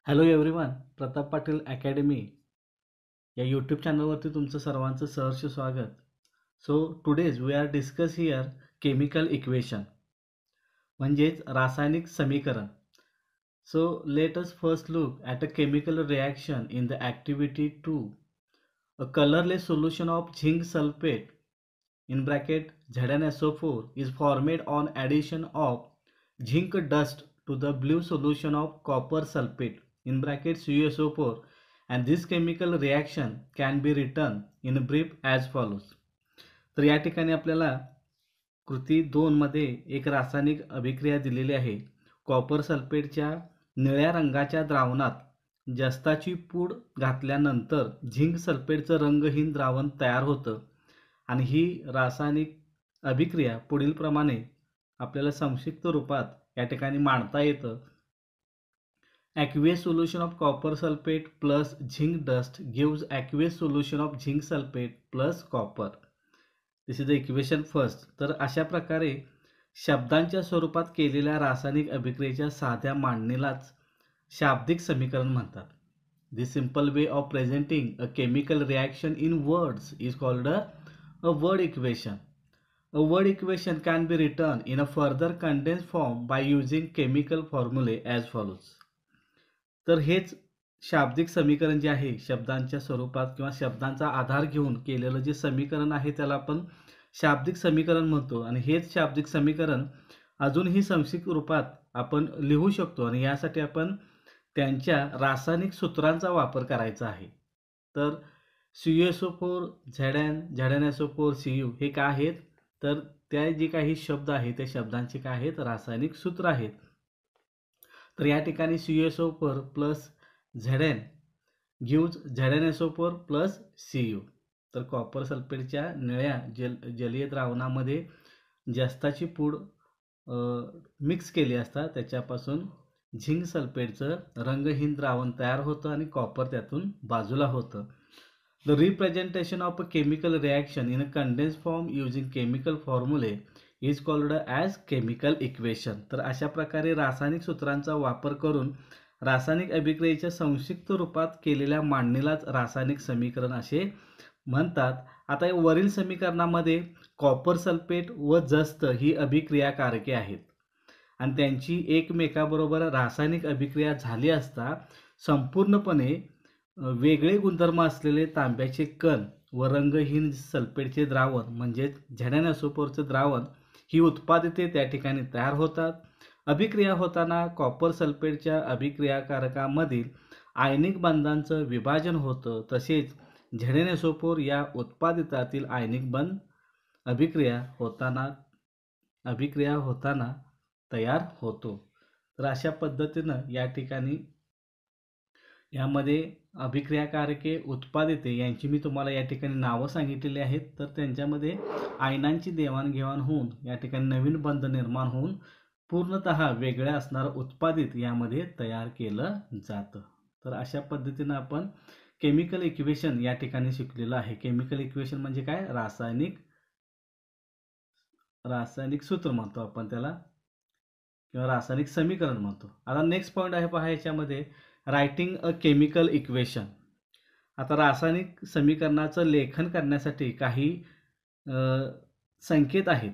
Hello everyone, Pratap Patil academy या YouTube चॅनलवरती तुमचं सर्वांचं सहर्ष स्वागत. So today's we are discuss here chemical equation म्हणजेच रासायनिक समीकरण. So let us first look at a chemical reaction in the activity 2. A colourless solution of zinc sulphate in bracket ZnSO4 is formed on addition of zinc dust to the blue solution of copper sulfate in bracket CuSO4, and this chemical reaction can be written in brief as follows. तर या ठिकाणी आपल्याला कृती 2 मध्ये एक रासायनिक अभिक्रिया दिलेली आहे. कॉपर सल्फेटच्या निळ्या रंगाच्या द्रावणात जस्ताची पूड घातल्यानंतर झिंक सल्फेटचं रंगहीन द्रावण तयार होतं आणि ही रासायनिक अभिक्रिया पुढील प्रमाणे आपल्याला संक्षिप्त रूपात या ठिकाणी मांडता येतं. aqueous solution of copper sulfate plus zinc dust gives aqueous solution of zinc sulfate plus copper. This is the equation first. तर अशा प्रकारे शब्दांच्या स्वरूपात केलेल्या रासायनिक अभिक्रियेच्या साध्या मांडणीलाच शाब्दिक समीकरण म्हणतात. This simple way of presenting a chemical reaction in words is called a word equation. A word equation can be written in a further condensed form by using chemical formulae as follows. तर हेच शाब्दिक समीकरण जे आहे शब्दांच्या स्वरूपात किंवा शब्दांचा आधार घेऊन केलेलं जे समीकरण आहे त्याला आपण शाब्दिक समीकरण म्हणतो आणि हेच शाब्दिक समीकरण अजूनही संक्षिप्त रूपात आपण लिहू शकतो आणि यासाठी आपण त्यांच्या रासायनिक सूत्रांचा वापर करायचा आहे. तर CuSO4, Zn, ZnSO4, Cu हे काय आहेत तर त्या जे काही शब्द आहेत त्या शब्दांचे काय आहेत रासायनिक सूत्र आहेत. तर या ठिकाणी CuSO4 plus Zn gives ZnSO4 plus Cu. तर कॉपर सल्फेटच्या निळ्या जलीय द्रावणामध्ये जस्ताची पूड मिक्स केली असता त्याच्यापासून झिंक सल्फेटचं रंगहीन द्रावण तयार होतं आणि कॉपर त्यातून बाजूला होतं. The representation of a chemical reaction in a condensed form using chemical formulae is called as chemical equation. तर अशा प्रकारे रासायनिक सूत्रांचा वापर करून रासायनिक अभिक्रियेच्या संक्षिप्त रूपात केलेल्या मांडणीलाच रासायनिक समीकरण असे म्हणतात. आता वरील समीकरणामध्ये कॉपर सल्फेट व जस्त ही अभिक्रियाकारके आहेत आणि त्यांची एकमेकाबरोबर रासायनिक अभिक्रिया झाली असता संपूर्णपणे वेगळे गुणधर्म असलेले तांब्याचे कण व रंगहीन सल्फेटचे द्रावण म्हणजेच ZnSO4चे द्रावण ही उत्पादिते त्या ठिकाणी तयार होतात. अभिक्रिया होताना कॉपर सल्फेटच्या अभिक्रियाकारकामधील आयनिक बंधांचं विभाजन होतं तसेच ZnSO4 या उत्पादितातील आयनिक बंध अभिक्रिया होताना तयार होतो. तर अशा पद्धतीनं या ठिकाणी यामध्ये अभिक्रियाकारके उत्पादिते यांची मी तुम्हाला या ठिकाणी नावं सांगितलेली आहेत. तर त्यांच्यामध्ये आयनांची देवाणघेवाण होऊन या ठिकाणी नवीन बंध निर्माण होऊन पूर्णतः वेगळ्या असणारं उत्पादित यामध्ये तयार केलं जातं. तर अशा पद्धतीनं आपण केमिकल इक्वेशन या ठिकाणी शिकलेलं आहे. केमिकल इक्वेशन म्हणजे काय रासायनिक सूत्र म्हणतो आपण त्याला किंवा रासायनिक समीकरण म्हणतो. आता नेक्स्ट पॉईंट आहे पहा याच्यामध्ये रायटिंग अ केमिकल इक्वेशन. आता रासायनिक समीकरणाचं लेखन करण्यासाठी काही संकेत आहेत.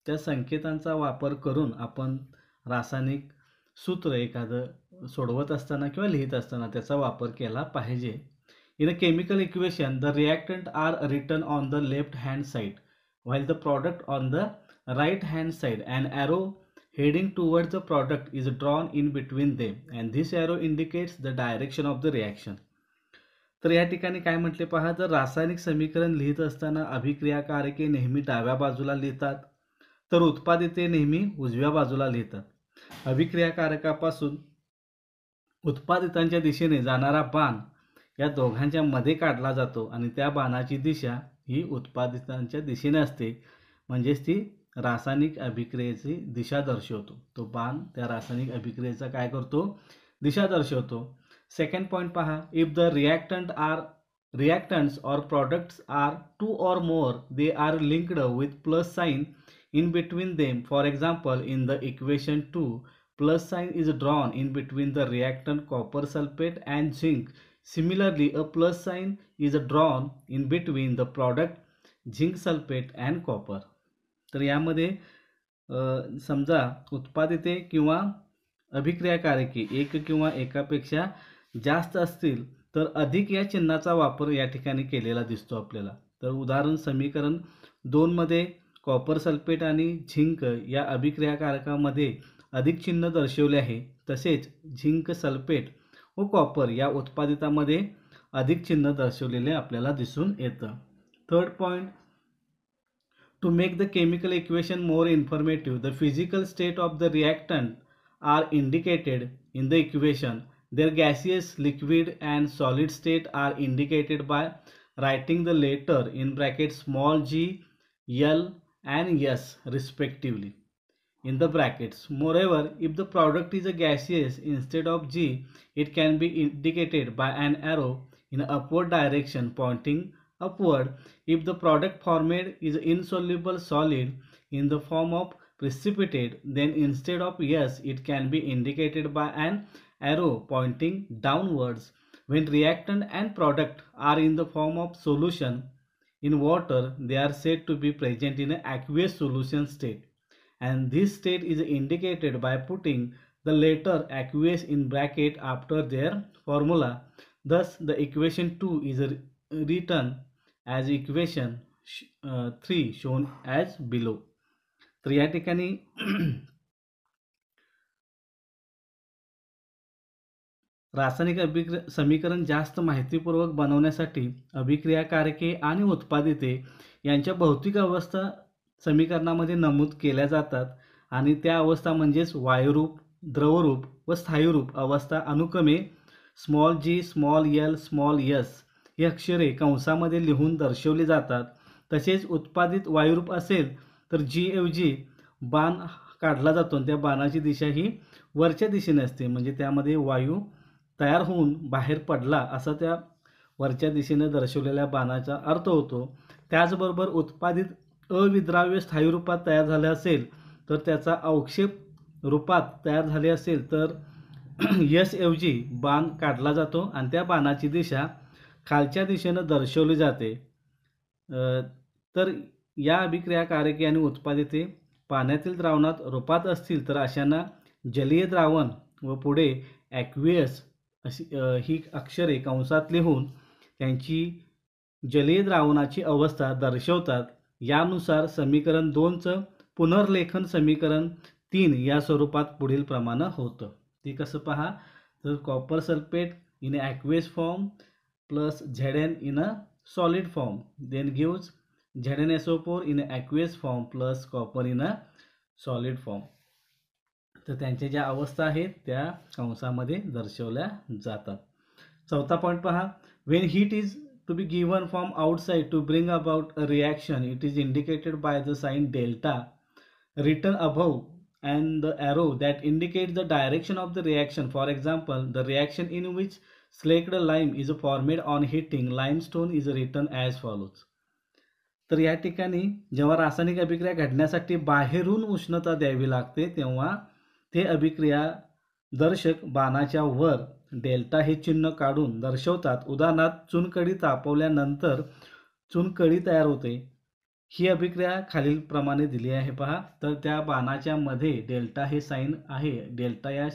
त्या संकेतांचा वापर करून आपण रासायनिक सूत्र एखादं सोडवत असताना किंवा लिहित असताना त्याचा वापर केला पाहिजे. In a chemical equation the reactant are written on the left hand side while the product on the right hand side and arrow heading towards the product is drawn in between them and this arrow indicates the direction of the reaction. तर या ठिकाणी काय म्हटले पहा, जर रासायनिक समीकरण लिहित असताना अभिक्रियाकारके नेहमी डाव्या बाजूला लिहितात तर उत्पादिते नेहमी उजव्या बाजूला लिहितात. अभिक्रियाकारकापासून उत्पादितांच्या दिशेने जाणारा बाण या दोघांच्या मध्ये काढला जातो आणि त्या बाणाची दिशा ही उत्पादितांच्या दिशेने असते म्हणजेच ती रासायनिक अभिक्रियेची दिशा दर्शवतो. तो बाण त्या रासायनिक अभिक्रियेचा काय करतो दिशा दर्शवतो. सेकंड पॉईंट पहा, if the reactants or products are 2 or more they are linked with plus sign in between them. For example, in the equation 2 plus sign is drawn in between the reactant copper sulfate and zinc. Similarly, a plus sign is drawn in between the product zinc sulphate and copper. तर यामध्ये समजा उत्पादिते किंवा अभिक्रियाकारके एक किंवा एकापेक्षा जास्त असतील तर अधिक या चिन्हाचा वापर या ठिकाणी केलेला दिसतो आपल्याला. तर उदाहरण समीकरण 2 मध्ये कॉपर सल्फेट आणि झिंक या अभिक्रियाकारकामध्ये अधिक चिन्ह दर्शवले आहे. तसेच झिंक सल्फेट व कॉपर या उत्पादितामध्ये अधिक चिन्ह दर्शवलेले आपल्याला दिसून येतं. Third point, to make the chemical equation more informative, the physical state of the reactant are indicated in the equation. Their gaseous, liquid and solid state are indicated by writing the letter in brackets small g, L and S respectively in the brackets. Moreover, if the product is a gaseous, instead of G, it can be indicated by an arrow in upward direction pointing upward. If the product formed is insoluble solid in the form of precipitate, then instead of S, it can be indicated by an arrow pointing downwards. When reactant and product are in the form of solution in water, they are said to be present in an aqueous solution state, and this state is indicated by putting the letter aqueous in bracket after their formula. Thus, the equation 2 is written as equation 3 shown as below. तर या ठिकाणी रासायनिक समीकरण जास्त माहितीपूर्वक बनवण्यासाठी अभिक्रियाकारके आणि उत्पादिते यांच्या भौतिक अवस्था समीकरणामध्ये नमूद केल्या जातात आणि त्या अवस्था म्हणजेच वायुरूप, द्रवरूप व स्थायीरूप अवस्था अनुक्रमे स्मॉल जी, स्मॉल एल, स्मॉल एस ही अक्षरे कंसामध्ये लिहून दर्शवली जातात. तसेच उत्पादित वायुरूप असेल तर जी ऐवजी बाण काढला जातो आणि त्या बाणाची दिशा ही वरच्या दिशेने असते, म्हणजे त्यामध्ये वायू तयार होऊन बाहेर पडला असा त्या वरच्या दिशेने दर्शवलेल्या बाणाचा अर्थ होतो. त्याचबरोबर उत्पादित अविद्राव्य स्थायी रूपात तयार झाले असेल तर त्याचा अवक्षेप रूपात तयार झाले असेल तर यस ऐवजी बाण काढला जातो आणि त्या बाणाची दिशा खालच्या दिशेने दर्शवली जाते. तर या अभिक्रियाकारके आणि उत्पादिते पाण्यातील द्रावणात रूपात असतील तर अशांना जलीय द्रावण व पुढे ॲक्वियस अशी ही अक्षरे कंसात लिहून त्यांची जलीय द्रावणाची अवस्था दर्शवतात. यानुसार समीकरण 2चं पुनर्लेखन समीकरण 3 या स्वरूपात पुढील प्रमाणे होतं. ते कसं पहा, तर copper sulphate in aqueous form plus Zn in a solid form then gives ZnSO4 in aqueous form plus copper in a solid form. तर त्यांच्या ज्या अवस्था आहेत त्या कंसामध्ये दर्शवल्या जातात. चौथा पॉइंट पहा, when heat is to be given from outside to bring about a reaction, it is indicated by the sign delta written above and the arrow that indicates the direction of the reaction. For example, the reaction in which slaked lime is formed on heating limestone is written as follows. तर या ठिकाणी जेव्हा रासायनिक अभिक्रिया घडण्यासाठी बाहेरून उष्णता द्यावी लागते तेव्हा ते अभिक्रिया दर्शक बाणाच्या वर डेल्टा हे चिन्ह काढून दर्शवतात. उदाहरणार्थ चुनखडी तापवल्यानंतर चुनखडी तयार होते. ही अभिक्रिया खालील प्रमाणे दिली आहे पहा. तर त्या बाणाच्या मध्ये डेल्टा हे साइन आहे. डेल्टा या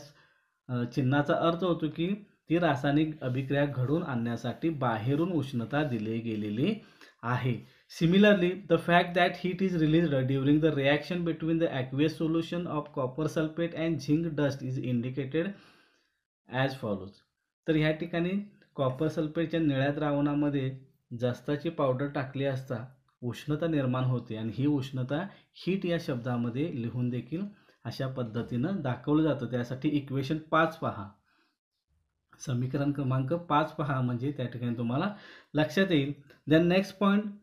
चिन्हाचा अर्थ होतो की ती रासायनिक अभिक्रिया घडून आणण्यासाठी बाहेरून उष्णता दिली गेलेली आहे. Similarly, the fact that heat is released during the reaction between the aqueous solution of copper sulfate and zinc dust is indicated as follows. तर ह्या ठिकाणी कॉपर सल्फेटच्या निळ्या द्रावणामध्ये जस्ताची पावडर टाकली असता उष्णता निर्माण होते आणि ही उष्णता हीट या शब्दामध्ये लिहून देखील अशा पद्धतीनं दाखवलं जातं. त्यासाठी इक्वेशन 5 पहा, समीकरण क्रमांक 5 पहा, म्हणजे त्या ठिकाणी तुम्हाला लक्षात येईल. Then next point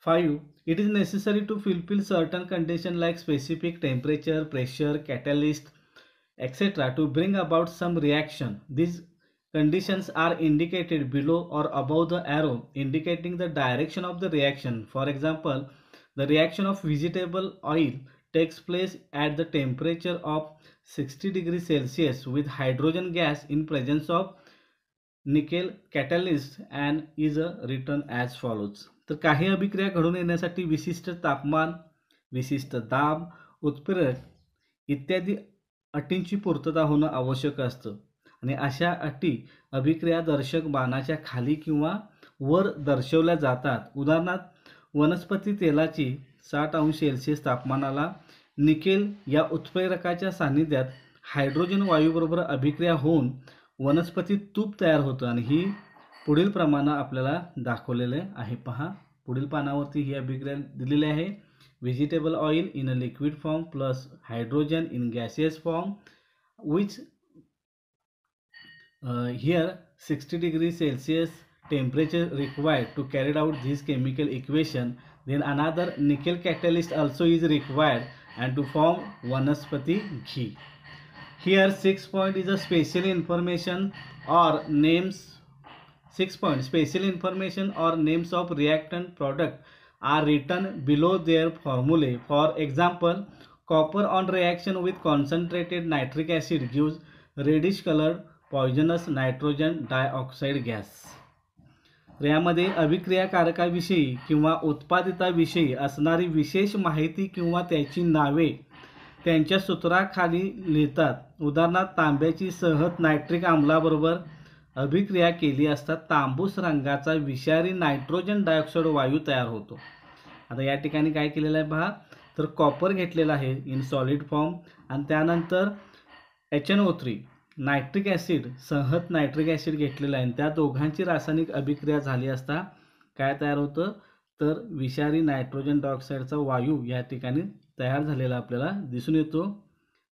5, it is necessary to fulfill certain conditions like specific temperature, pressure, catalyst, etc. to bring about some reaction. These conditions are indicated below or above the arrow indicating the direction of the reaction. For example, the reaction of vegetable oil takes place at the temperature of 60 degrees Celsius with hydrogen gas in presence of nickel catalyst and is return as follows. तर काही अभिक्रिया घडून येण्यासाठी विशिष्ट तापमान, विशिष्ट दाब, उत्प्रेरक इत्यादी अटींची पूर्तता होणं आवश्यक असतं आणि अशा अटी अभिक्रिया दर्शक बाणाच्या खाली किंवा वर दर्शवल्या जातात. उदाहरणार्थ वनस्पती तेलाची 60°C तापमानाला निकेल या उत्प्रेरकाच्या सान्निध्यात हायड्रोजन वायूबरोबर अभिक्रिया होऊन वनस्पती तूप तयार होतं आणि ही पुढील प्रमाणे आपल्याला दाखवलेले आहे. पहा, पुढील पानावरती ही अभिक्रिया दिलेली आहे. Vegetable oil in a liquid form plus hydrogen in gaseous form which here 60 degrees Celsius temperature required to carry out this chemical equation. Then another nickel catalyst also is required and to form vanaspati ghee. Here 6 point is a special information or names. 6 point special information or names of reactant product are written below their formulae. For example, copper on reaction with concentrated nitric acid gives reddish colored poisonous nitrogen dioxide gas. तर यामध्ये अभिक्रियाकारकाविषयी किंवा उत्पादिताविषयी असणारी विशेष माहिती किंवा त्याची नावे त्यांच्या सूत्राखाली लिहितात. उदाहरणार्थ तांब्याची सहज नायट्रिक आम्लाबरोबर अभिक्रिया केली असता तांबूस रंगाचा विषारी नायट्रोजन डायऑक्साईड वायू तयार होतो. आता या ठिकाणी काय केलेलं आहे पहा, तर कॉपर घेतलेला आहे इन सॉलिड फॉर्म आणि त्यानंतर HNO3 नायट्रिक ॲसिड सहज नायट्रिक ॲसिड घेतलेला आहे. त्या दोघांची रासायनिक अभिक्रिया झाली असता काय तयार होतं, तर विषारी नायट्रोजन डायऑक्साईडचा वायू या ठिकाणी तयार झालेला आपल्याला दिसून येतो.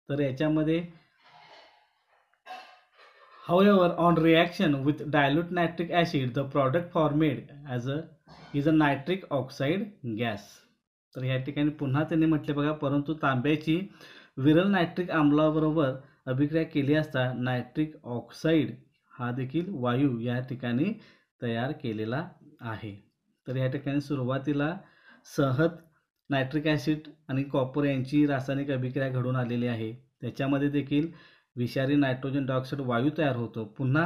तर याच्यामध्ये however on reaction with dilute nitric acid the product formed is a nitric oxide gas. तर या ठिकाणी पुन्हा त्यांनी म्हटले बघा, परंतु तांब्याची विरल नायट्रिक आम्लाबरोबर अभिक्रिया केली असता नायट्रिक ऑक्साईड हा देखील वायू या ठिकाणी तयार केलेला आहे. तर या ठिकाणी सुरुवातीला सहज नायट्रिक ॲसिड आणि कॉपर यांची रासायनिक अभिक्रिया घडून आलेली आहे. त्याच्यामध्ये देखील विषारी नायट्रोजन डायऑक्साईड वायू तयार होतो. पुन्हा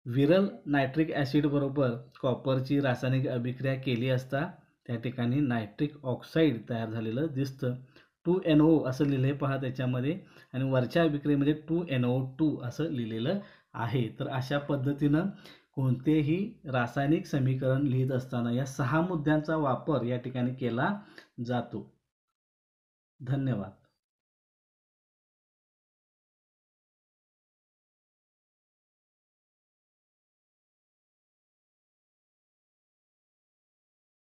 विरल नायट्रिक ॲसिड बरोबर कॉपरची रासायनिक अभिक्रिया केली असता त्या ठिकाणी नायट्रिक ऑक्साईड तयार झालेलं दिसतं. 2NO असं लिहिलं पहा त्याच्यामध्ये आणि वरच्या अभिक्रियेमध्ये 2NO2 असं लिहिलेलं आहे. तर अशा पद्धतीनं कोणतेही रासायनिक समीकरण लिहित असताना या 6 मुद्द्यांचा वापर या ठिकाणी केला जातो. धन्यवाद.